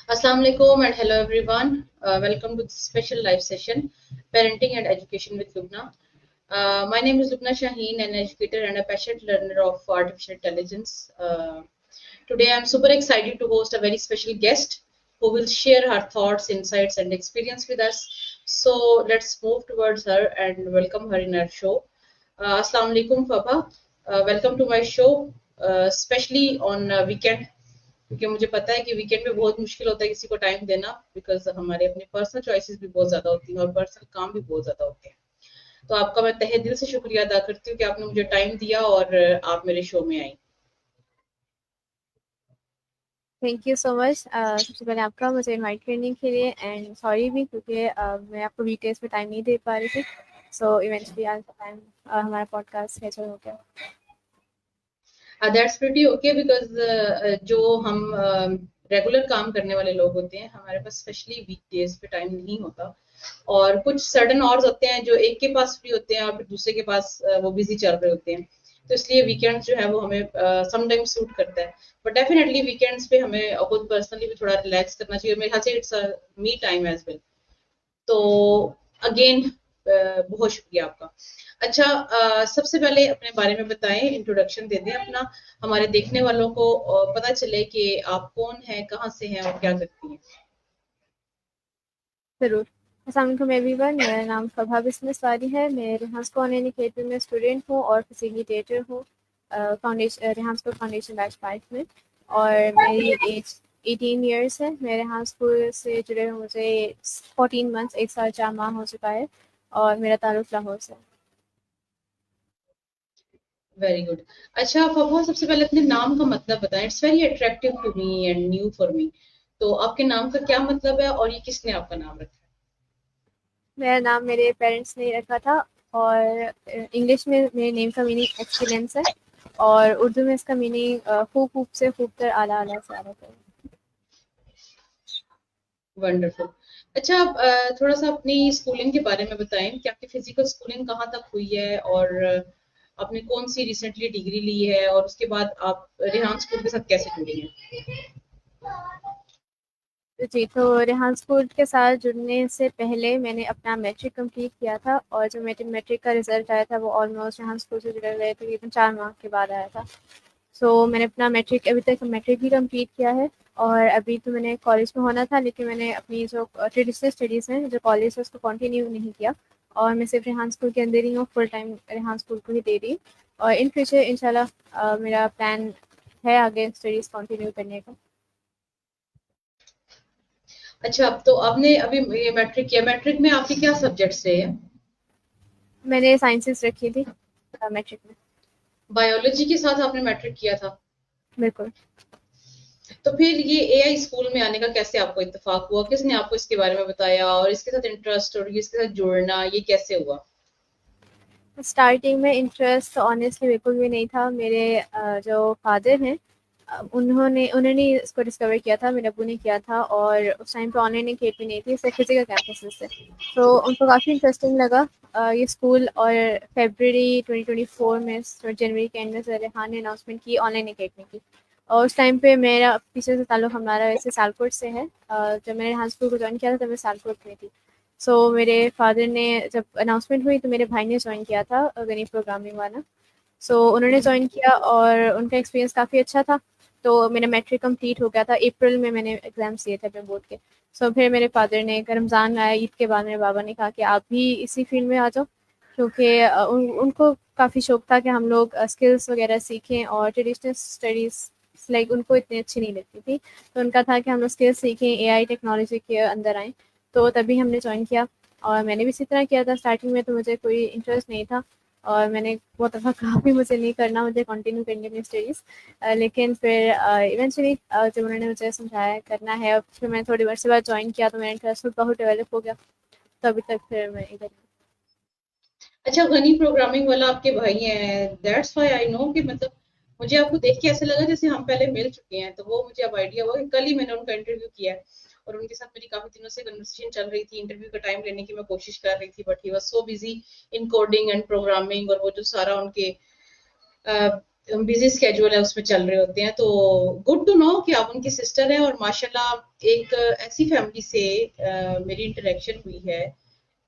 Assalamu alaikum and hello everyone. Welcome to this special live session, Parenting and Education with Lubna. My name is Lubna Shaheen, an educator and a passionate learner of artificial intelligence. Today I'm super excited to host a very special guest who will share her thoughts, insights, and experience with us. So let's move towards her and welcome her in our show. Assalamu alaikum, Faba. Welcome to my show, especially on weekend. क्योंकि मुझे पता है कि weekend में बहुत मुश्किल होता है किसी को टाइम देना बिकॉज हमारे अपने पर्सनल चॉइसेस भी बहुत ज्यादा होती हैं और पर्सनल काम भी बहुत ज्यादा होते हैं। तो आपका मैं तहे दिल से शुक्रिया अदा करती हूँ कि आपने मुझे टाइम दिया और आप मेरे शो में आई। Thank you so much. सबसे पहले आपका मुझे इनवाइट करने के लिए एंड सॉरी भी क्योंकि मैं आपको वीकडेज में टाइम नहीं दे पा रही थी। सो इवेंचुअली आज टाइम हमारा पॉडकास्ट स्केड्यूल हो गया। दैट्स प्रीटी ओके बिकॉज जो हम रेगुलर काम करने वाले लोग होते हैं हमारे पास स्पेशली वीकडेज पे टाइम नहीं होता और कुछ सडन आवर्स होते हैं जो एक के पास फ्री होते हैं और फिर दूसरे के पास वो बिजी चल रहे होते हैं। तो इसलिए वीकेंड्स जो है वो हमें समटाइम्स सूट करता है बट डेफिनेटली वीकेंड्स पे हमें खुद पर्सनली भी थोड़ा रिलैक्स करना चाहिए। मेरे ख्याल से it's me time as well. तो अगेन बहुत शुक्रिया आपका। अच्छा, सबसे पहले अपने बारे में बताएं, इंट्रोडक्शन दे दें अपना, हमारे देखने वालों को पता चले कि आप कौन हैं, कहाँ से हैं और क्या करती हैं। ज़रूर। अस्सलाम वालेकुम एवरीवन, मेरा नाम फबा बिस्मिस वारी है। मैं रेहान स्कूल ऑनलाइन अकेडमी में स्टूडेंट हूँ और फैसिलिटेटर हूँ foundation Rehan school foundation batch 5 में और मेरी एज 18 ईयर्स है। मैं रेहान स्कूल से जुड़े हुए मुझे 14 मंथ्स 1 साल 4 माह हो चुका है और मेरा ताल्लुक लाहौर से। Very good. अच्छा फबा, सबसे पहले अपने नाम का मतलब बताएं। It's very attractive to me and new for me. तो आपके नाम का क्या मतलब है और ये किसने आपका नाम रखा? मेरा नाम मेरे पेरेंट्स ने रखा था और इंग्लिश में मेरे नेम का मीनिंग एक्सीलेंस है और उर्दू में इसका मीनिंग खूब खूब से खूब तर आला आला से आला तर। वंडरफुल। अच्छा, आप थोड़ा सा अपनी स्कूलिंग के बारे में बताएं कि आपकी फिजिकल स्कूलिंग कहाँ तक हुई है और आपने कौन सी रिसेंटली डिग्री ली है और उसके बाद आप रेहान स्कूल के साथ कैसे जुड़ी हैं? जी, तो रेहान स्कूल के साथ जुड़ने से पहले मैंने अपना मैट्रिक कंप्लीट किया था और जो मेरे मैट्रिक का रिज़ल्ट आया था वो ऑलमोस्ट रेहान स्कूल से जुड़े हुए तकरीबन 4 माह के बाद आया था। सो मैंने अपना मैट्रिक अभी तक मैट्रिक भी कंप्लीट किया है और अभी तो मैंने कॉलेज में होना था लेकिन मैंने अपनी जो ट्रेडिशनल स्टडीज़ हैं जो कॉलेज है उसको कंटिन्यू नहीं किया और मैं सिर्फ रेहान स्कूल के अंदर ही हूँ, फुल टाइम रेहान स्कूल को ही दे रही हूँ और इन फ्यूचर इंशाल्लाह मेरा प्लान है आगे स्टडीज़ कंटिन्यू करने का। अच्छा, अब तो आपने अभी ये मैट्रिक किया, मैट्रिक में आपके क्या सब्जेक्ट्स रहे हैं? मैंने साइंसेस रखी थी मैट्रिक में। बायोलॉजी के साथ आपने मैट्रिक किया था? बिल्कुल। तो फिर ये एआई स्कूल में आने का कैसे आपको इत्तेफाक हुआ? किसने आपको इसके बारे में बताया और इसके साथ इंटरेस्ट और इसके साथ जुड़ना ये कैसे हुआ? स्टार्टिंग में इंटरेस्ट तो ऑनेस्टली बिल्कुल भी नहीं था। मेरे जो फादर हैं उन्होंने इसको डिस्कवर किया था, मेरे अब्बू ने किया था और उस टाइम पे ऑनलाइन अकेडमी नहीं थी, सिर्फ फिजिकल कैंपसेस थे। तो उनको काफ़ी इंटरेस्टिंग लगा ये स्कूल और फरवरी 2024 में जनवरी के एंड में रेहान ने अनाउंसमेंट की ऑनलाइन अकेडमी की और उस टाइम पे मेरा पीछे से ताल्लुक हमारा वैसे सियालकोट से है। जब मैंने रेहान स्कूल को ज्वाइन किया था तब मैं सियालकोट में थी। सो मेरे फादर ने जब अनाउंसमेंट हुई तो मेरे भाई ने ज्वाइन किया था गणित प्रोग्रामिंग वाला। सो उन्होंने ज्वाइन किया और उनका एक्सपीरियंस काफ़ी अच्छा था। तो मेरा मैट्रिक कंप्लीट हो गया था, अप्रैल में मैंने एग्ज़ाम्स दिए थे अपने बोर्ड के। सो फिर मेरे फादर ने रमज़ान आया, ईद के बाद मेरे बाबा ने कहा कि आप भी इसी फील्ड में आ जाओ क्योंकि उनको काफ़ी शौक था कि हम लोग स्किल्स वगैरह सीखें और ट्रेडिशनल स्टडीज़ लाइक उनको इतनी अच्छी नहीं लगती थी। तो उनका था कि हम लोग स्किल्स सीखें, एआई टेक्नोलॉजी के अंदर आएँ। तो तभी हमने ज्वाइन किया और मैंने भी इसी तरह किया था। स्टार्टिंग में तो मुझे कोई इंटरेस्ट नहीं था और मैंने बहुत दफ़ा कहा भी मुझे नहीं करना, मुझे कंटिन्यू करनी है अपनी स्टडीज़। लेकिन फिर इवेंचुअली जब उन्होंने मुझे समझाया करना है और फिर मैंने थोड़ी वर्ष बाद ज्वाइन किया तो मेरा इंटरेस्ट बहुत डेवलप हो गया। तो अभी तक फिर मैं इधर। अच्छा, गनी प्रोग्रामिंग वाला आपके भाई हैं, दैट्स व्हाई आई नो कि मतलब मुझे आपको देख के ऐसा लगा जैसे हम पहले मिल चुके हैं। तो वो मुझे अब आइडिया हुआ कि कल ही मैंने उनका इंटरव्यू किया है और उनके साथ मेरी काफी दिनों से कन्वर्सेशन चल रही थी। इंटरव्यू का टाइम लेने की मैं कोशिश कर रही थी but he was so busy in coding and programming और वो जो सारा उनके बिजी स्केड्यूल है उसमें चल रहे होते हैं, तो गुड टू नो कि आप उनकी सिस्टर हैं। और माशाल्लाह एक ऐसी फैमिली से मेरी इंटरेक्शन हुई है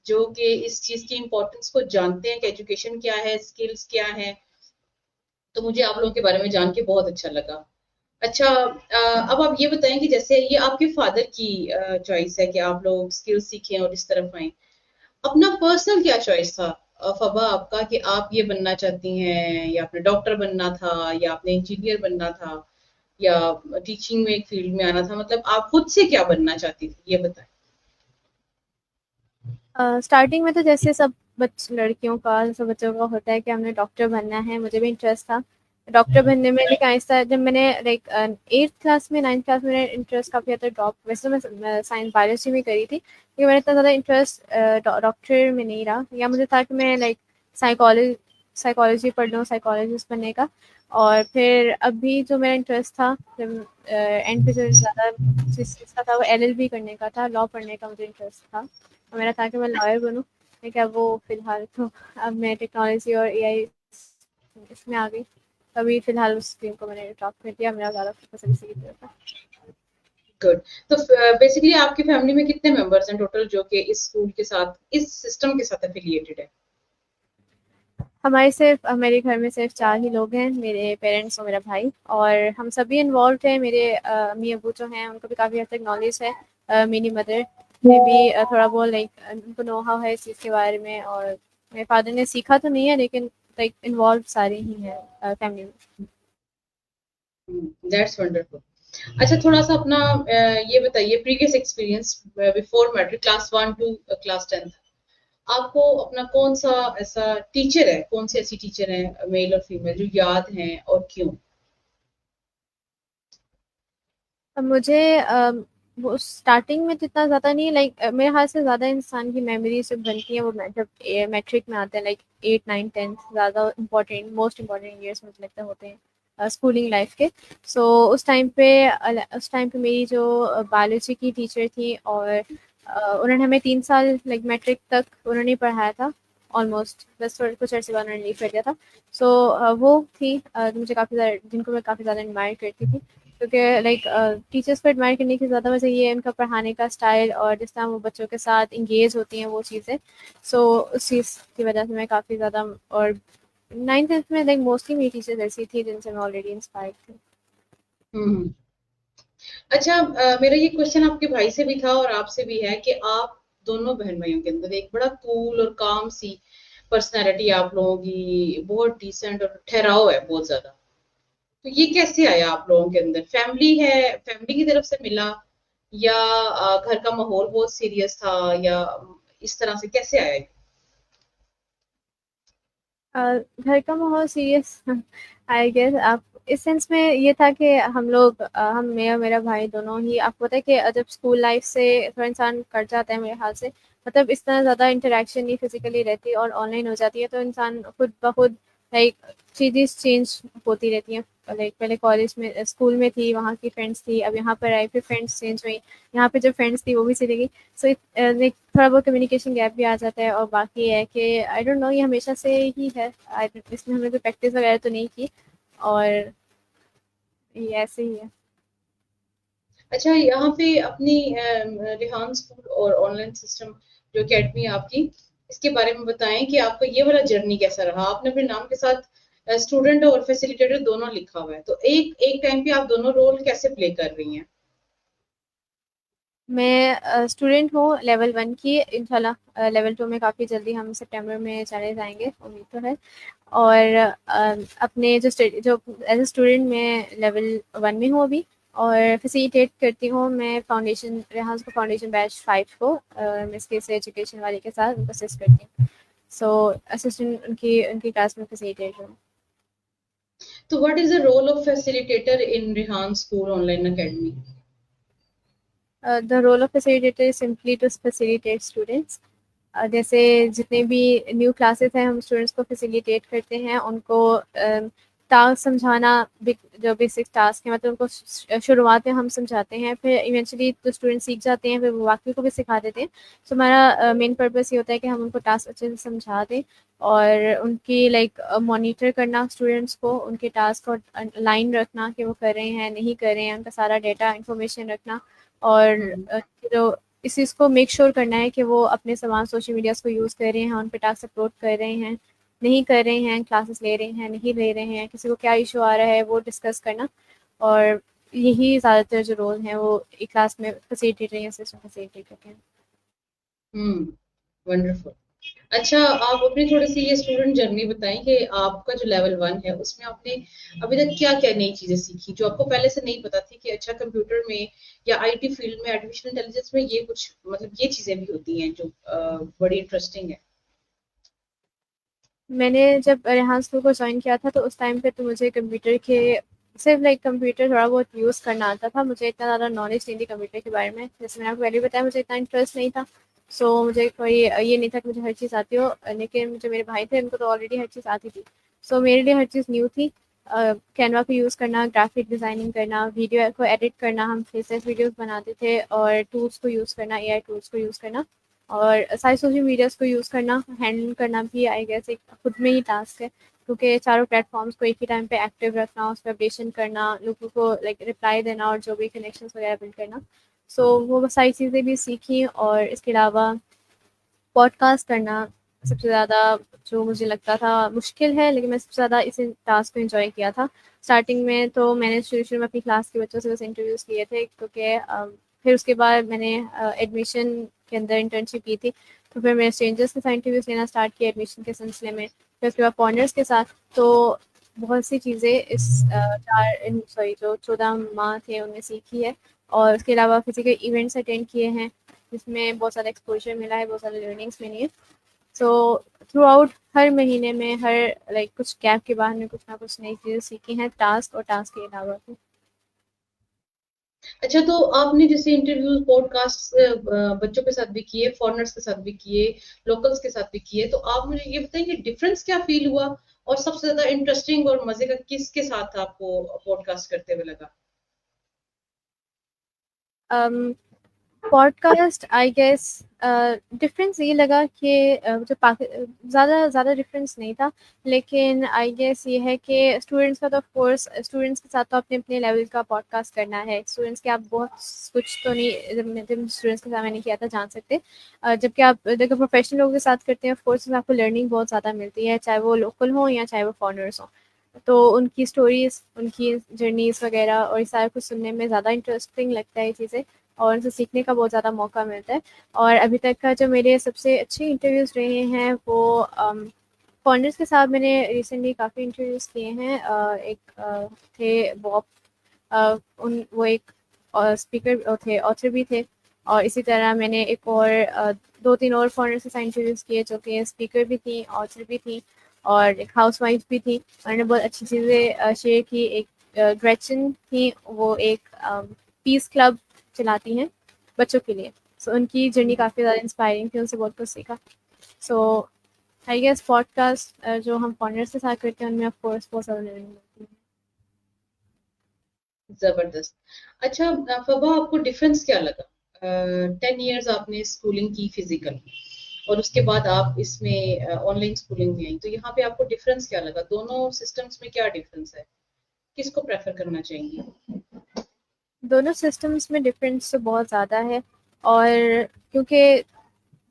जो कि इस चीज की इम्पोर्टेंस को जानते हैं कि एजुकेशन क्या है, स्किल्स क्या है। तो मुझे आप लोगों के बारे में जान के बहुत अच्छा लगा। अच्छा, अब आप ये बताएं कि जैसे ये आपके फादर की चॉइस है कि आप लोग स्किल्स सीखें और इस तरफ आए, अपना पर्सनल क्या चॉइस था फबा आपका, कि आप ये बनना चाहती हैं, या आपने डॉक्टर बनना था, या आपने इंजीनियर बनना था, या टीचिंग में एक फील्ड में आना था, मतलब आप खुद से क्या बनना चाहती थी, ये बताएं। स्टार्टिंग में तो जैसे सब लड़कियों का, सब बच्चों का होता है कि हमने डॉक्टर बनना है, मुझे भी इंटरेस्ट था डॉक्टर बनने में। लेकिन आहिस्ता जब मैंने लाइक 8th क्लास में 9th क्लास में मेरा इंटरेस्ट काफ़ी ज़्यादा ड्रॉप, वैसे तो मैं साइंस बायोलॉजी में करी थी, लेकिन मेरा इतना ज़्यादा इंटरेस्ट डॉक्टर में नहीं रहा, या मुझे था कि मैं लाइक साइकोलॉजी साइकोलॉजी पढ़ लूँ, साइकोलॉजिस्ट बनने का। और फिर अभी जो मेरा इंटरेस्ट था जब एंड पे जो ज़्यादा जिस चीज़ का था वो LLB करने का था, लॉ पढ़ने का मुझे इंटरेस्ट था, और मेरा था कि मैं लॉयर बनूँ। लेकिन अब वो फिलहाल तो अब मैं टेक्नोलॉजी और AI इसमें आ गई, तभी फिलहाल उस स्ट्रीम को मैंने ड्रॉप कर दिया, मेरा ज़्यादा फोकस इसी की तरफ था। गुड। तो बेसिकली आपकी फैमिली में कितने मेंबर्स हैं टोटल जो कि इस स्कूल के साथ, इस सिस्टम के साथ एफिलिएटेड है? मेरे घर में सिर्फ 4 ही लोग हैं, मेरे पेरेंट्स और मेरा भाई, और हम सभी इन्वॉल्व हैं। मेरे अम्मी अबू जो हैं उनको भी काफ़ी हद तक नॉलेज है, मेरी मदर ने भी थोड़ा बहुत लाइक उनको नो हाउ है इस चीज़ के बारे में, और मेरे फादर ने सीखा तो नहीं है लेकिन लाइक इन्वॉल्व सारे ही हैं फैमिली में। That's wonderful. अच्छा, थोड़ा सा अपना ये बताइए, previous experience before matric class 1 to class 10, आपको अपना कौन सा ऐसा टीचर है, कौन सी ऐसी टीचर है मेल और फीमेल जो याद हैं, और क्यों? अब मुझे वो स्टार्टिंग में तो इतना ज़्यादा नहीं, लाइक मेरे ख्याल से ज़्यादा इंसान की मेमोरी जो बनती है वो जब मैट्रिक में आते हैं, लाइक 8 9 10 ज़्यादा इंपॉर्टेंट, मोस्ट इंपॉर्टेंट ईयर्स मुझे लगता है होते हैं स्कूलिंग लाइफ के। सो उस टाइम पे मेरी जो बायोलॉजी की टीचर थी, और उन्होंने हमें 3 साल लाइक मैट्रिक तक उन्होंने पढ़ाया था ऑलमोस्ट, बस थोड़ा कुछ अर्से बाद उन्होंने लीव कर दिया था। सो वो थी मुझे काफ़ी ज़्यादा, जिनको मैं काफ़ी ज़्यादा एडमायर करती थी, क्योंकि लाइक टीचर्स को एडमायर करने की ज़्यादा वजह ये है उनका पढ़ाने का स्टाइल, और जिस तरह वो बच्चों के साथ इंगेज होती हैं वो चीज़ें। सो उस चीज़ की वजह से मैं काफ़ी ज़्यादा, और 9th 10th में लाइक मोस्टली मेरी टीचर्स ऐसी थी जिनसे मैं ऑलरेडी इंस्पायर्ड थी। हम्म। अच्छा, मेरा ये क्वेश्चन आपके भाई से भी था और आपसे भी है कि आप दोनों बहन भाइयों के अंदर एक बड़ा कूल और काम सी पर्सनैलिटी आप लोगों की, बहुत डिसेंट और ठहराव है बहुत ज्यादा। तो ये कैसे आया आप लोगों के अंदर? फैमिली है, फैमिली की तरफ से मिला, या घर का माहौल बहुत सीरियस था, या इस तरह से कैसे आया ये? घर का माहौल सीरियस आई गेस, आप इस सेंस में ये था कि हम लोग मैं और मेरा भाई दोनों ही, आपको पता है कि जब स्कूल लाइफ से थोड़ा इंसान कट जाता है मेरे हाल से, मतलब इस तरह ज़्यादा इंटरेक्शन नहीं फिजिकली रहती और ऑनलाइन हो जाती है, तो इंसान खुद ब खुद लाइक चीज़ें चेंज होती रहती हैं। लाइक पहले कॉलेज में स्कूल में थी, वहाँ की फ्रेंड्स थी, अब यहाँ पर आई फिर फ्रेंड्स चेंज हुई, यहाँ पे जो फ्रेंड्स थी वो भी चली गई। सो लाइक थोड़ा बहुत कम्युनिकेशन गैप भी आ जाता है, और बाकी है कि आई डोंट नो, ये हमेशा से ही है, इसमें हमने कोई प्रैक्टिस वगैरह तो नहीं की, और ये ऐसे ही है। अच्छा, यहाँ पे अपनी रिहान स्कूल और ऑनलाइन सिस्टम जो अकेडमी है आपकी, इसके बारे में बताएं कि आपका ये वाला जर्नी कैसा रहा। आपने अपने नाम के साथ स्टूडेंट और फैसिलिटेटर दोनों लिखा हुआ है, तो एक एक टाइम पे आप दोनों रोल कैसे प्ले कर रही हैं? मैं स्टूडेंट हूँ लेवल 1 की, इंशाल्लाह लेवल 2 में काफ़ी जल्दी हम सितंबर में चले जाएंगे, उम्मीद तो है। और अपने जो एज ए स्टूडेंट मैं लेवल 1 में हूँ अभी, और फैसिलिटेट करती हूँ मैं फाउंडेशन, रेहान को फाउंडेशन बैच 5 को मैं इसके से एजुकेशन वाले के साथ उनको असिस्ट करती हूँ। सो असिस्टेंट उनकी उनकी क्लास में फैसिलिटेट हूँ। तो what is the role of facilitator in Rihan school online academy? The role of facilitator is simply to facilitate students. जैसे जितने भी न्यू क्लासेस हैं हम स्टूडेंट्स को फैसिलिटेट करते हैं, उनको टास्क समझाना, जो बेसिक टास्क है मतलब उनको शुरुआत में हम समझाते हैं, फिर इवेंचुअली तो स्टूडेंट सीख जाते हैं, फिर वो बाकी को भी सिखा देते हैं। तो हमारा मेन पर्पस ये होता है कि हम उनको टास्क अच्छे से समझा दें और उनकी लाइक मॉनिटर करना, स्टूडेंट्स को उनके टास्क को लाइन रखना कि वो कर रहे हैं नहीं कर रहे हैं, उनका सारा डेटा इन्फॉर्मेशन रखना और जो इस चीज़ को मेक श्योर करना है कि वो अपने समान सोशल मीडियाज़ को यूज़ कर रहे हैं, उन पे टास्क अपलोड कर रहे हैं नहीं कर रहे हैं, क्लासेस ले रहे हैं नहीं ले रहे हैं, किसी को क्या इशू आ रहा है वो डिस्कस करना। और यही ज़्यादातर जो रोल हैं वो एक क्लास में फैसिलिटेटर या सिस्टम फैसिलिटेटर के हैं। वंडरफुल। अच्छा, आप अपनी थोड़ी-सी ये स्टूडेंट जर्नी बताएँ कि आपका जो लेवल 1 है, उसमें आपने अभी तक क्या-क्या नई चीज़ें सीखी, जो आपको पहले से नहीं पता थी कि अच्छा कंप्यूटर में या आईटी फील्ड में, आर्टिफिशियल इंटेलिजेंस में ये कुछ मतलब ये चीज़ें भी होती हैं जो बड़ी इंटरेस्टिंग है? मैंने जब रेहान स्कूल को ज्वाइन किया था तो उस टाइम पे तो मुझे कंप्यूटर के सिर्फ लाइक कंप्यूटर थोड़ा बहुत यूज़ करना आता था, मुझे इतना ज़्यादा नॉलेज नहीं थी कंप्यूटर के बारे में। जैसे मैंने आपको पहले बताया मुझे इतना इंटरेस्ट नहीं था, सो मुझे कोई ये नहीं था कि मुझे हर चीज़ आती हो, लेकिन जो मेरे भाई थे उनको तो ऑलरेडी हर चीज़ आती थी। सो मेरे लिए हर चीज़ न्यू थी। कैनवा को यूज़ करना, ग्राफिक डिज़ाइनिंग करना, वीडियो को एडिट करना, हम फेसलेस वीडियोस बनाते थे और टूल्स को यूज़ करना, एआई टूल्स को यूज़ करना और सारी सोशल मीडियाज़ को यूज़ करना, हैंडल करना भी आई गेस एक खुद में ही टास्क है, क्योंकि चारों प्लेटफॉर्म्स को एक ही टाइम पे एक्टिव रखना, उस पर अपडेशन करना, लोगों को लाइक रिप्लाई देना और जो भी कनेक्शंस वगैरह बिल्ड करना। सो वो सारी चीज़ें भी सीखी और इसके अलावा पॉडकास्ट करना सबसे ज़्यादा जो मुझे लगता था मुश्किल है, लेकिन मैं सबसे ज़्यादा इस टास्क को एंजॉय किया था। स्टार्टिंग में तो मैंने शुरू में अपनी क्लास के बच्चों से बस इंटरव्यूज़ किए थे, क्योंकि फिर उसके बाद मैंने एडमिशन के अंदर इंटर्नशिप की थी, तो फिर मैंने स्ट्रेंजर्स के साथ इंटरव्यूज़ लेना स्टार्ट किया एडमिशन के सिलसिले में, फिर उसके बाद फॉरनर्स के साथ। तो बहुत सी चीज़ें इस 14 माह थे उनमें सीखी है और उसके अलावा फिजिकल इवेंट्स अटेंड किए हैं जिसमें बहुत सारा एक्सपोजर मिला है, बहुत सारी लर्निंग्स मिली है। सो थ्रू आउट हर महीने में हर लाइक कुछ गैप के बाद में कुछ ना कुछ नई चीज़ें सीखी हैं, टास्क और टास्क के अलावा भी। अच्छा, तो आपने जैसे इंटरव्यूज़, पॉडकास्ट बच्चों के साथ भी किए, फॉरेनर्स के साथ भी किए, लोकल्स के साथ भी किए, तो आप मुझे ये बताइए कि डिफरेंस क्या फ़ील हुआ और सबसे ज़्यादा इंटरेस्टिंग और मज़े का किसके साथ आपको पॉडकास्ट करते हुए लगा? पॉडकास्ट आई गेस डिफरेंस ये लगा कि जो ज़्यादा ज़्यादा डिफरेंस नहीं था, लेकिन आई गेस ये है कि स्टूडेंट्स का तो ऑफ कोर्स स्टूडेंट्स के साथ तो अपने अपने लेवल का पॉडकास्ट करना है, स्टूडेंट्स के आप बहुत कुछ तो नहीं जब स्टूडेंट्स के साथ मैंने किया था जान सकते। जबकि आप देखो प्रोफेशनल लोगों के साथ करते हैं ऑफ कोर्स आपको लर्निंग बहुत ज़्यादा मिलती है, चाहे वो लोकल हो या चाहे वो फॉरनर्स हों। तो उनकी स्टोरीज़, उनकी जर्नीज़ वगैरह और ये सारा कुछ सुनने में ज़्यादा इंटरेस्टिंग लगता है ये चीज़ें और उनसे सीखने का बहुत ज़्यादा मौका मिलता है। और अभी तक का जो मेरे सबसे अच्छे इंटरव्यूज़ रहे हैं वो फॉरेनर्स के साथ मैंने रिसेंटली काफ़ी इंटरव्यूज़ किए हैं। एक थे बॉब, उन वो एक स्पीकर थे, ऑथर भी थे और इसी तरह मैंने एक और 2-3 और फॉरेनर्स के साथ इंटरव्यूज़ किए जो कि स्पीकर भी थी, ऑथर भी थी और एक हाउसवाइफ भी थी। उन्होंने बहुत अच्छी चीज़ें शेयर की। एक ग्रेचन थी, वो एक पीस क्लब चलाती हैं बच्चों के लिए। सो उनकी जर्नी काफ़ी ज़्यादा इंस्पायरिंग थी, उनसे बहुत कुछ सीखा। सो आई गेस पॉडकास्ट जो हम फॉरेनर्स के साथ करते हैं उनमें ऑफ कोर्स बहुत ज़्यादा लर्निंग मिलती है। ज़बरदस्त। अच्छा, फ़बा आपको डिफरेंस क्या लगा? 10 इयर्स आपने स्कूलिंग की फिज़िकल और उसके बाद आप इसमें ऑनलाइन स्कूलिंग में आई, तो यहाँ पे आपको डिफरेंस क्या लगा? दोनों सिस्टम्स में क्या डिफरेंस है? किसको प्रेफ़र करना चाहेंगी? दोनों सिस्टम्स में डिफरेंस तो बहुत ज़्यादा है और क्योंकि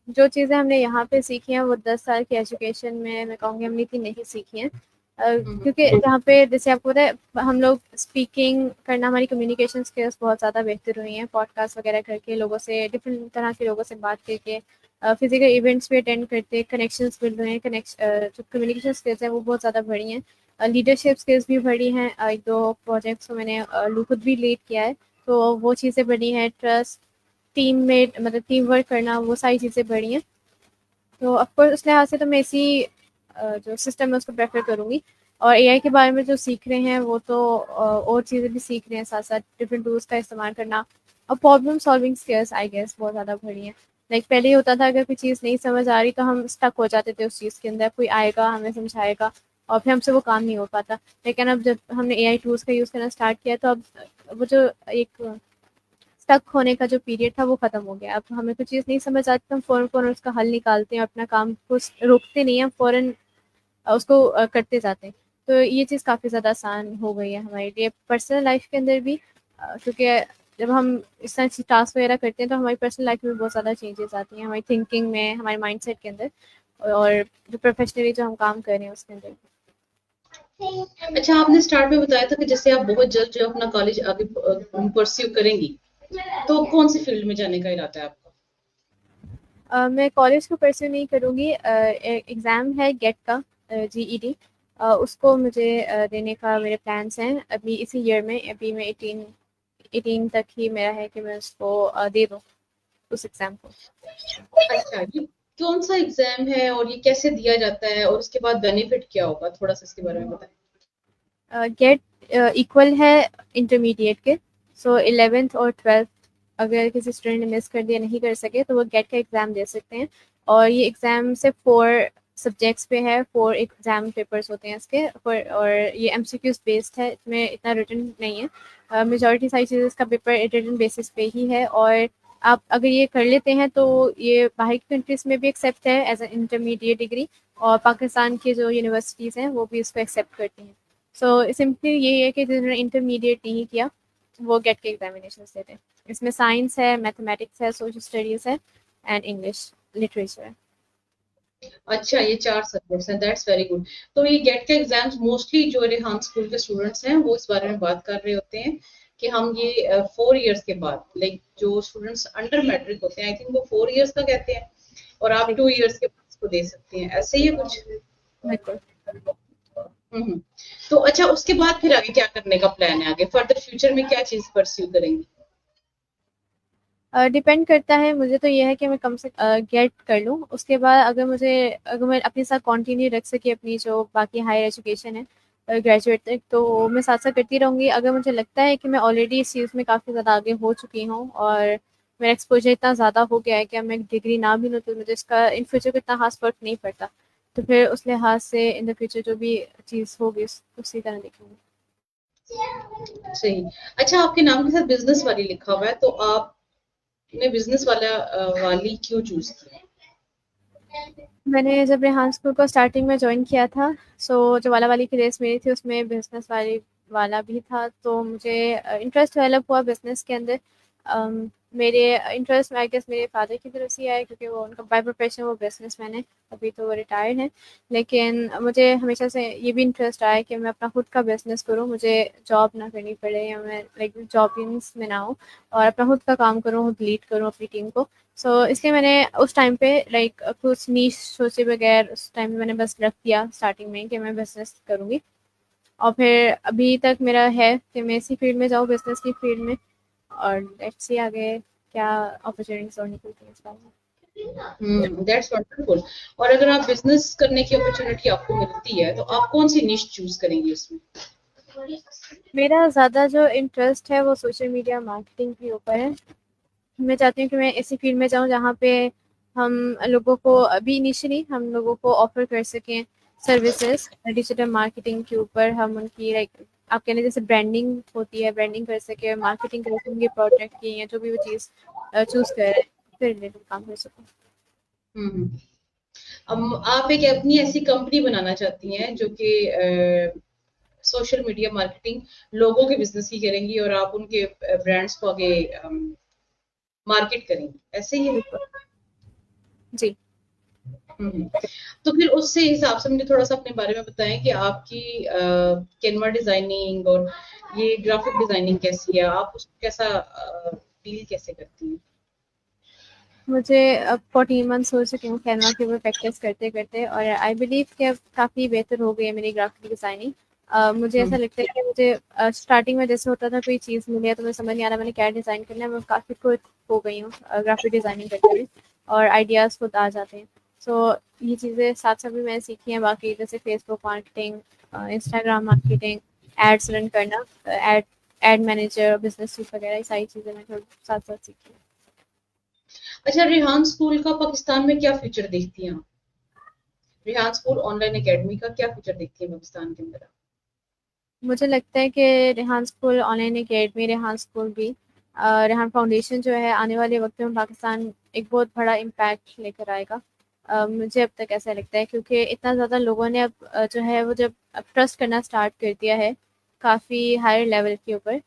जो चीज़ें हमने यहाँ पे सीखी हैं वो 10 साल की एजुकेशन में मैं कहूँगी हमने इतनी नहीं सीखी हैं। क्योंकि यहाँ पे जैसे आपको पता है हम लोग स्पीकिंग करना, हमारी कम्युनिकेशन स्किल्स बहुत ज़्यादा बेहतर हुई हैं पॉडकास्ट वगैरह करके, लोगों से डिफरेंट तरह के लोगों से बात करके, फिजिकल इवेंट्स भी अटेंड करते, कनेक्शंस बिल्ड हुए हैं, जो कम्युनिकेशन स्किल्स हैं वो बहुत ज़्यादा बढ़ी हैं, लीडरशिप स्किल्स भी बढ़ी हैं। 1-2 प्रोजेक्ट्स को मैंने खुद भी लीड किया है, तो वो चीज़ें बढ़ी हैं। ट्रस्ट, टीम में मतलब टीम वर्क करना, वो सारी चीज़ें बढ़ी हैं। तो ऑफकोर्स उस लिहाज से तो मैं इसी जो सिस्टम है उसको प्रेफर करूँगी। और एआई के बारे में जो सीख रहे हैं वो तो और चीज़ें भी सीख रहे हैं, साथ साथ डिफरेंट टूल्स का इस्तेमाल करना और problem solving skills I guess बहुत ज़्यादा बढ़ी हैं। लाइक पहले ये होता था अगर कोई चीज़ नहीं समझ आ रही तो हम स्टक हो जाते थे उस चीज़ के अंदर, कोई आएगा हमें समझाएगा, और फिर हमसे वो काम नहीं हो पाता। लेकिन अब जब हमने AI टूल्स का यूज़ करना स्टार्ट किया तो अब वो जो एक स्टक होने का जो पीरियड था वो ख़त्म हो गया। अब हमें कुछ चीज़ नहीं समझ आती तो हम फ़ौरन उसका हल निकालते हैं, अपना काम को रोकते नहीं हैं, हम फ़ौरन उसको करते जाते हैं। तो ये चीज़ काफ़ी ज़्यादा आसान हो गई है हमारे लिए पर्सनल लाइफ के अंदर भी, क्योंकि जब हम इस तरह से टास्क वगैरह करते हैं तो हमारी पर्सनल लाइफ में बहुत ज़्यादा चेंजेस आती हैं, हमारी थिंकिंग में, हमारे माइंडसेट के अंदर, और जो प्रोफेशनली जो हम काम कर रहे हैं उसके अंदर। अच्छा, आपने स्टार्ट में बताया था कि जैसे आप बहुत जल्द जो अपना कॉलेज आगे परस्यू करेंगी, तो कौन सी फील्ड में जाने का इरादा है आपका? मैं कॉलेज को परस्यू नहीं करूँगी। एग्ज़ाम है गेट का, GED, उसको मुझे देने का मेरे प्लान्स हैं अभी इसी ईयर में। अभी मैं 18 तक ही मेरा है कि मैं उसको दे दूँ उस एग्ज़ाम को। अच्छा, ये कौन सा एग्जाम है और ये कैसे दिया जाता है और उसके बाद बेनिफिट क्या होगा, थोड़ा सा इसके बारे में बताएं। गेट इक्वल है इंटरमीडिएट के, सो 11th और 12th अगर किसी स्टूडेंट ने मिस कर दिया, नहीं कर सके, तो वो गेट का एग्ज़ाम दे सकते हैं। और ये एग्ज़ाम सिर्फ 4 सब्जेक्ट्स पे है, 4 एग्ज़ाम पेपर्स होते हैं इसके, और ये MCQs बेस्ड है, इसमें इतना रिटन नहीं है। मेजॉरिटी सारी चीज़ें इसका पेपर रिटन बेसिस पे ही है, और आप अगर ये कर लेते हैं तो ये बाहर की कंट्रीज़ में भी एक्सेप्ट है एज एन इंटरमीडिएट डिग्री, और पाकिस्तान की जो यूनिवर्सिटीज़ हैं वो भी इसको एक्सेप्ट करती हैं। सो सिंपली ये है कि जिन्होंने इंटरमीडिएट नहीं किया वो गेट के एग्जामिनेशन देते हैं। इसमें साइंस है, मैथमेटिक्स है, सोशल स्टडीज़ है, एंड इंग्लिश लिटरेचर है। अच्छा, ये 4 सब्जेक्ट्स हैं, दैट्स वेरी गुड। तो ये गेट के एग्जाम्स मोस्टली जो रेहान स्कूल के स्टूडेंट्स हैं वो इस बारे में बात कर रहे होते हैं कि हम ये 4 इयर्स के बाद, लाइक जो स्टूडेंट्स अंडर मैट्रिक होते हैं, आई थिंक वो 4 इयर्स का कहते हैं, और आप 2 इयर्स के बाद इसको दे सकते हैं, ऐसे ही है कुछ? बिल्कुल। हम्म। तो अच्छा, उसके बाद फिर आगे क्या करने का प्लान है? आगे फर्दर फ्यूचर में क्या चीज परस्यू करेंगे? डिपेंड करता है, मुझे तो ये है कि मैं कम से गेट कर लूँ, उसके बाद अगर मैं अपने साथ कंटिन्यू रख सके अपनी जो बाकी हायर एजुकेशन है ग्रेजुएट तक, तो मैं साथ साथ करती रहूँगी। अगर मुझे लगता है कि मैं ऑलरेडी इस चीज़ में काफ़ी ज़्यादा आगे हो चुकी हूँ और मेरा एक्सपोजर इतना ज़्यादा हो गया है कि अब मैं डिग्री ना भी लूँ तो मुझे इसका इन फ्यूचर को इतना खास फ़र्क नहीं पड़ता, तो फिर उस लिहाज से इन द फ्यूचर जो भी चीज़ होगी उसी तरह देखेंगे। सही। अच्छा, आपके नाम के साथ बिजनेस वाली लिखा हुआ है, तो आपने बिजनेस वाला वाली क्यों चूज किया? मैंने जब रेहान स्कूल को स्टार्टिंग में जॉइन किया था, सो जो वाला वाली की रेस मेरी थी उसमें बिजनेस वाला भी था, तो मुझे इंटरेस्ट डेवलप हुआ बिजनेस के अंदर। मेरे इंटरेस्ट आई गेस मेरे फादर की तरफ से आया, क्योंकि वो उनका बाय प्रोफेशन वो बिजनेसमैन है, अभी तो वो रिटायर्ड हैं। लेकिन मुझे हमेशा से ये भी इंटरेस्ट आया कि मैं अपना खुद का बिजनेस करूँ, मुझे जॉब ना करनी पड़े, या मैं लाइक जॉबिंग्स में ना हो, और अपना खुद का काम करूँ, लीड करूँ अपनी टीम को। इसलिए मैंने उस टाइम पे लाइक कुछ नीश सोचे बगैर उस टाइम पे मैंने बस रख दिया स्टार्टिंग में कि मैं बिजनेस करूँगी, और फिर अभी तक मेरा है कि मैं इसी फील्ड में जाऊँ, बिजनेस की फील्ड में, और लेट्स सी आगे क्या अपॉर्चुनिटीज और निकलती हैं इस बारे में। That's wonderful. और अगर आप बिजनेस करने की अपॉर्चुनिटी आपको मिलती है, तो आप कौन सी निश चूज करेंगी उसमें? मेरा ज़्यादा जो इंटरेस्ट है वो सोशल मीडिया मार्केटिंग के ऊपर है। मैं चाहती हूँ कि मैं ऐसी फील्ड में जाऊँ जहाँ पे हम लोगों को अभी इनिशियली हम लोगों को ऑफर कर सकें सर्विसेज डिजिटल मार्केटिंग के ऊपर। हम उनकी लाइक आप कहने जैसे ब्रांडिंग होती है, ब्रांडिंग कर सके, मार्केटिंग कर सकें उनके प्रोडक्ट की, या जो भी वो चीज़ चूज़ कर रहे हैं फिर रिलेटेड काम कर सकूँ। हम्म। आप एक अपनी ऐसी कंपनी बनाना चाहती हैं जो कि सोशल मीडिया मार्केटिंग लोगों के बिजनेस की करेंगी और आप उनके ब्रांड्स को आगे मार्केट करेंगी, ऐसे ही है? बिल्कुल। जी। हम्म। तो फिर उससे हिसाब से मुझे थोड़ा सा अपने बारे में बताएं कि आपकी कैनवा डिजाइनिंग और ये ग्राफिक डिजाइनिंग कैसी है, आप उसको कैसा डील कैसे करती हैं? मुझे अब 14 मंथ्स हो चुके हैं कैनवा के ऊपर प्रैक्टिस करते करते, और आई बिलीव कि अब काफ़ी बेहतर हो गई है मेरी ग्राफिक डिज़ाइनिंग। मुझे ऐसा हम्म। लगता है कि मुझे स्टार्टिंग में जैसे होता था कोई चीज़ मिली है तो मुझे समझ नहीं आ रहा मैंने क्या डिज़ाइन करना है, मैं काफ़ी खुद हो गई हूँ ग्राफिक डिज़ाइनिंग करते हुए, और आइडियाज़ खुद आ जाते हैं। ये चीज़ें साथ साथ भी मैंने सीखी हैं, बाकी जैसे Facebook marketing, Instagram marketing, ads run करना, ad ad manager, business suite वगैरह, ये सारी चीज़ें मैं थोड़ी साथ साथ सीखी हैं। अच्छा, रेहान स्कूल का पाकिस्तान में क्या फ्यूचर देखती हैं आप? रेहान स्कूल ऑनलाइन एकेडमी का क्या फ्यूचर देखती है पाकिस्तान के अंदर? मुझे लगता है कि Rehan school online academy, Rehan school भी, रेहान फाउंडेशन जो है आने वाले वक्त में पाकिस्तान एक बहुत बड़ा इम्पैक्ट लेकर आएगा। मुझे अब तक ऐसा लगता है क्योंकि इतना ज़्यादा लोगों ने अब जो है वो जब अब ट्रस्ट करना स्टार्ट कर दिया है काफ़ी हायर लेवल के ऊपर।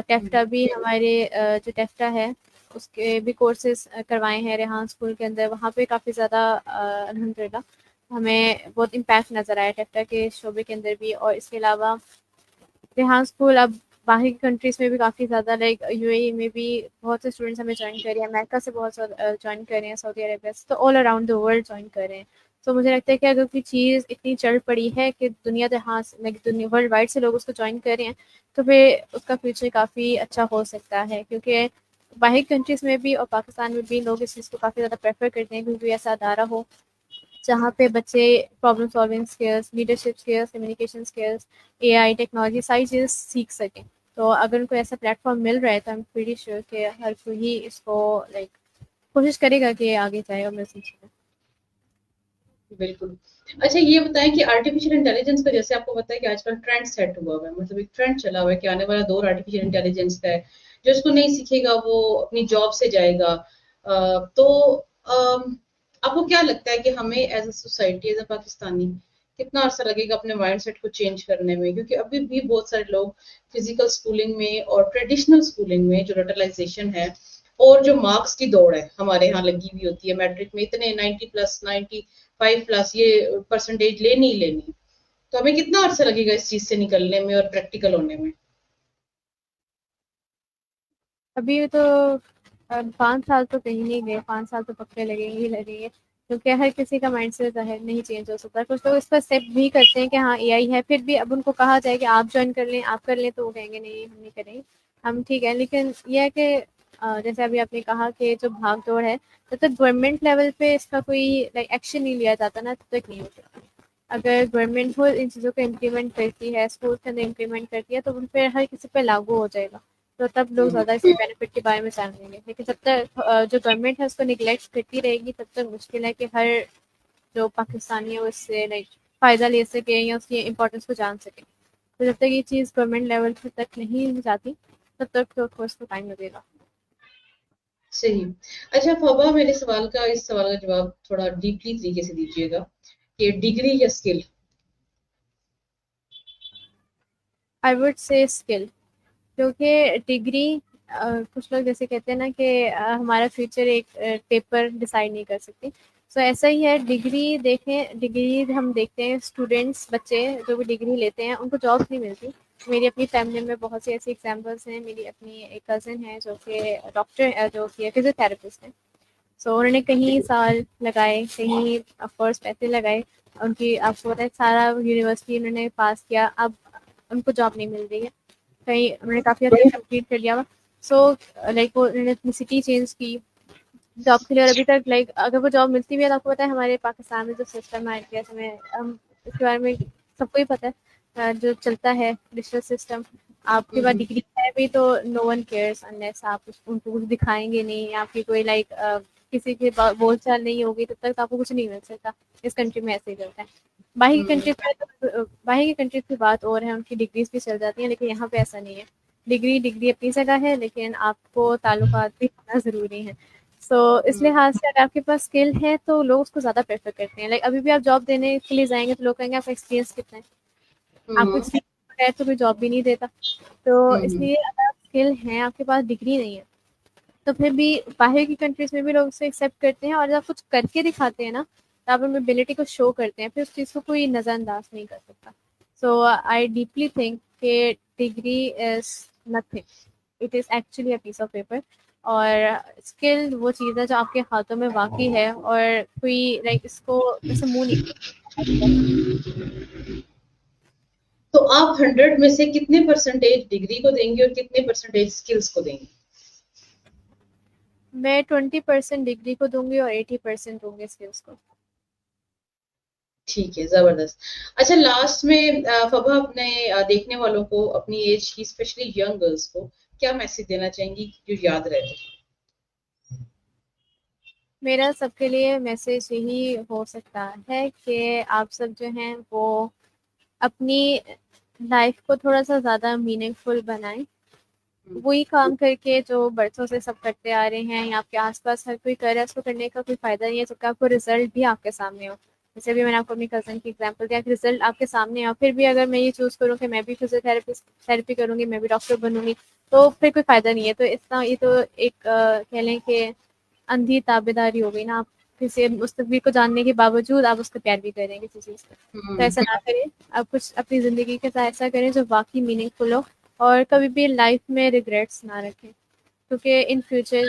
टेफ्टा भी हमारे जो टेफ्टा है उसके भी कोर्सेज करवाए हैं रेहान स्कूल के अंदर, वहाँ पे काफ़ी ज़्यादा अल्हम्दुलिल्लाह हमें बहुत इम्पैक्ट नज़र आया टेफ्टा के शोबे के अंदर भी। और इसके अलावा रेहान स्कूल अब बाहर की कंट्रीज़ में भी काफ़ी ज़्यादा, लाइक यूएई में भी बहुत से स्टूडेंट्स हमें जॉइन कर रहे हैं, अमेरिका से बहुत जॉइन कर रहे हैं, सऊदी अरेबिया से, तो all around the world join कर रहे हैं। तो मुझे लगता है कि अगर कोई चीज़ इतनी चल पड़ी है कि दुनिया जहाँ लाइक दुनिया वर्ल्ड वाइड से लोग उसको जॉइन कर रहे हैं, तो फिर उसका फ्यूचर काफ़ी अच्छा हो सकता है। क्योंकि बाहर कंट्रीज़ में भी और पाकिस्तान में भी लोग इस चीज़ को काफ़ी ज़्यादा प्रेफर करते हैं क्योंकि ऐसा अदारा हो जहाँ पे बच्चे problem solving skills, leadership skills, communication skills, AI technology सारी चीज़ें सीख सकें। तो अगर उनको ऐसा प्लेटफॉर्म मिल रहा है तो आई एम प्रीटी श्योर कि हर कोई इसको लाइक कोशिश करेगा कि आगे जाए और मैं सीखे। बिल्कुल। अच्छा ये बताएं कि आर्टिफिशियल इंटेलिजेंस का जैसे आपको पता है कि आजकल ट्रेंड सेट हुआ हुआ है, मतलब एक ट्रेंड चला हुआ है कि आने वाला दौर आर्टिफिशियल इंटेलिजेंस का है। जो इसको नहीं सीखेगा वो अपनी जॉब से जाएगा। तो आपको क्या लगता है कि हमें as a society, as a Pakistani, कितना अरसा लगेगा अपने माइंडसेट को चेंज करने में? क्योंकि अभी भी बहुत सारे लोग फिजिकल स्कूलिंग में और ट्रेडिशनल स्कूलिंग में जो यूटिलाइजेशन है और जो मार्क्स की दौड़ है हमारे यहाँ लगी हुई होती है, मैट्रिक में इतने 90 प्लस 95 प्लस ये परसेंटेज लेनी ही लेनी, तो हमें कितना अर्सा लगेगा इस चीज से निकलने में और प्रैक्टिकल होने में? अभी तो 5 साल तो कहीं नहीं गए, 5 साल तो पक्के लगेंगे ही लगेंगे क्योंकि हर किसी का माइंड सेट नहीं चेंज हो सकता। कुछ लोग इसको एक्सेप्ट भी करते हैं कि हाँ एआई है, फिर भी अब उनको कहा जाए कि आप ज्वाइन कर लें, आप कर लें, तो वो कहेंगे नहीं हम नहीं करेंगे, हम ठीक है। लेकिन यह है कि जैसे अभी आपने कहा कि जो भाग दौड़ है तब तक गवर्नमेंट लेवल पे इसका कोई लाइक एक्शन नहीं लिया जाता ना, तब तक नहीं हो सकता। अगर गवर्नमेंट खुद इन चीज़ों को इम्प्लीमेंट करती है, स्कूल के अंदर इम्प्लीमेंट करती है, तो उन पर हर किसी पे लागू हो जाएगा, तो तब लोग ज़्यादा इसके बेनिफिट के बारे में जानेंगे। लेकिन जब तक जो गवर्नमेंट है उसको निगलेक्ट करती रहेगी तब तक मुश्किल है कि हर जो पाकिस्तानी है वो इससे लाइक फ़ायदा ले सके या उसकी इम्पोर्टेंस को जान सके। तो जब तक ये चीज़ गवर्नमेंट लेवल तक नहीं जाती तब तक तो ऑफकोर्स को टाइम लगेगा। सही। अच्छा फबा, मेरे सवाल का इस सवाल का जवाब थोड़ा डीपली तरीके से दीजिएगा कि डिग्री या skill? I would say skill, क्योंकि डिग्री कुछ लोग जैसे कहते हैं ना कि हमारा फ्यूचर एक पेपर डिसाइड नहीं कर सकती। सो ऐसा ही है, डिग्री देखें, डिग्री हम देखते हैं स्टूडेंट्स, बच्चे जो भी डिग्री लेते हैं उनको जॉब्स नहीं मिलती। मेरी अपनी फैमिली में बहुत सी ऐसी एग्जांपल्स हैं। मेरी अपनी एक कज़न है जो कि डॉक्टर, जो कि फिजियोथेरेपिस्ट है। सो उन्होंने कहीं साल लगाए, कहीं ऑफकोर्स पैसे लगाए, उनकी आपको पता है सारा यूनिवर्सिटी उन्होंने पास किया, अब उनको जॉब नहीं मिल रही है। कहीं उन्होंने काफ़ी हद तक कंप्लीट कर लिया हुआ। सो लाइक वो उन्होंने अपनी सिटी चेंज की जॉब के लिए, और अभी तक लाइक अगर वो जॉब मिलती भी है तो आपको पता है हमारे पाकिस्तान में जो सिस्टम है इंडिया में, हम इसके बारे में सबको ही पता है, जो चलता है डिजिटल सिस्टम। आपके पास डिग्री है भी तो नो वन केयर्स अनलेस आप उनको कुछ दिखाएंगे नहीं, आपकी कोई लाइक किसी की बोलचाल नहीं होगी तब तक आपको कुछ नहीं मिल सकता। इस कंट्री में ऐसे ही चलता है। बाहर की कंट्रीज में तो बाहर की कंट्रीज की बात और है, उनकी डिग्रीज भी चल जाती हैं, लेकिन यहाँ पे ऐसा नहीं है। डिग्री डिग्री अपनी जगह है, लेकिन आपको ताल्लुकात भी होना ज़रूरी है। सो इस लिहाज से अगर आपके पास स्किल है तो लोग उसको ज़्यादा प्रेफर करते हैं। लाइक अभी भी आप जॉब देने के लिए जाएंगे तो लोग कहेंगे आपका एक्सपीरियंस कितना है, आपको एक्सपीरियंस बगैर तो कोई जॉब भी नहीं देता। तो इसलिए अगर आप स्किल हैं, आपके पास डिग्री नहीं है, तो फिर भी बाहर की कंट्रीज में भी लोग उसे एक्सेप्ट करते हैं, और जब आप कुछ करके दिखाते हैं ना तो आप अपनी एबिलिटी को शो करते हैं, फिर उस चीज़ को कोई नज़रअंदाज नहीं कर सकता। सो आई डीपली थिंक कि degree is nothing, it is actually a piece of paper. और स्किल वो चीज़ है जो आपके हाथों में वाकई है, और कोई लाइक इसको ऐसे मुंह नहीं। तो आप 100 में से कितने परसेंटेज डिग्री को देंगे और कितने परसेंटेज स्किल्स को देंगे? मैं 20% डिग्री को दूंगी और 80% दूंगी स्किल्स को। ठीक है, जबरदस्त। अच्छा लास्ट में फबा, अपने देखने वालों को, अपनी एज की स्पेशली यंग गर्ल्स को क्या मैसेज देना चाहेंगी जो याद रहे? मेरा सबके लिए मैसेज यही हो सकता है कि आप सब जो हैं वो अपनी लाइफ को थोड़ा सा ज़्यादा मीनिंगफुल बनाएं। वही काम करके जो बरसों से सब करते आ रहे हैं या आपके आसपास हर कोई कर रहा है, उसको करने का कोई फ़ायदा नहीं है जबकि आपको रिजल्ट भी आपके सामने हो। जैसे अभी मैंने आपको अपनी कज़न की एग्जांपल दिया कि रिजल्ट आपके सामने है, और फिर भी अगर मैं ये चूज़ करूँ कि मैं भी फिजियोथेरेपी करूँगी, मैं भी डॉक्टर बनूंगी, तो फिर कोई फ़ायदा नहीं है। तो इतना ये तो एक कह लें कि अंधी ताबेदारी हो गई ना। आप किसी मुस्तकबिल को जानने के बावजूद आप उसका प्यार भी करें किसी चीज़ का, तो ऐसा ना करें। आप कुछ अपनी ज़िंदगी के साथ ऐसा करें जो वाकई मीनिंगफुल हो, और कभी भी लाइफ में रिग्रेट्स ना रखें, क्योंकि इन फ्यूचर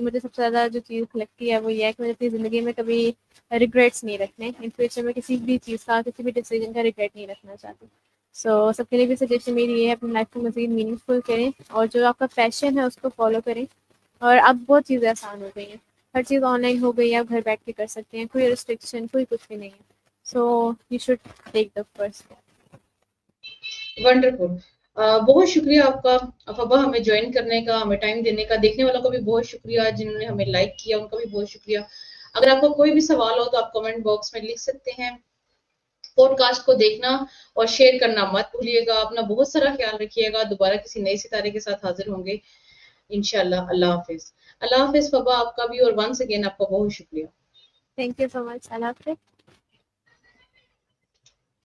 मुझे सबसे ज़्यादा जो चीज़ लगती है वो ये है कि मुझे अपनी ज़िंदगी में कभी रिग्रेट्स नहीं रखने। इन फ्यूचर में किसी भी चीज़ का, किसी भी डिसीजन का रिग्रेट नहीं रखना चाहती। सो सबके लिए भी सजेशन मेरी ये है, अपनी लाइफ को मज़ीद मीनिंगफुल करें और जो आपका पैशन है उसको फॉलो करें। और अब बहुत चीज़ें आसान हो गई हैं, हर चीज़ ऑनलाइन हो गई है, आप घर बैठ के कर सकते हैं, कोई रिस्ट्रिक्शन कोई कुछ भी नहीं है। So you should take the first step. Wonderful. बहुत शुक्रिया आपका अफबा, हमें ज्वाइन करने का, हमें टाइम देने का। देखने वालों का भी बहुत शुक्रिया, जिन्होंने हमें लाइक किया उनका भी बहुत शुक्रिया। अगर आपको कोई भी सवाल हो तो आप कमेंट बॉक्स में लिख सकते हैं। पॉडकास्ट को देखना और शेयर करना मत भूलिएगा। अपना बहुत सारा ख्याल रखिएगा। दोबारा किसी नए सितारे के साथ हाजिर होंगे इंशाल्लाह। अल्लाह हाफिज। अल्लाह हाफिज फबा, आपका भी, और वंस अगेन आपका बहुत शुक्रिया। Thank you so much. Allah हाफिज़।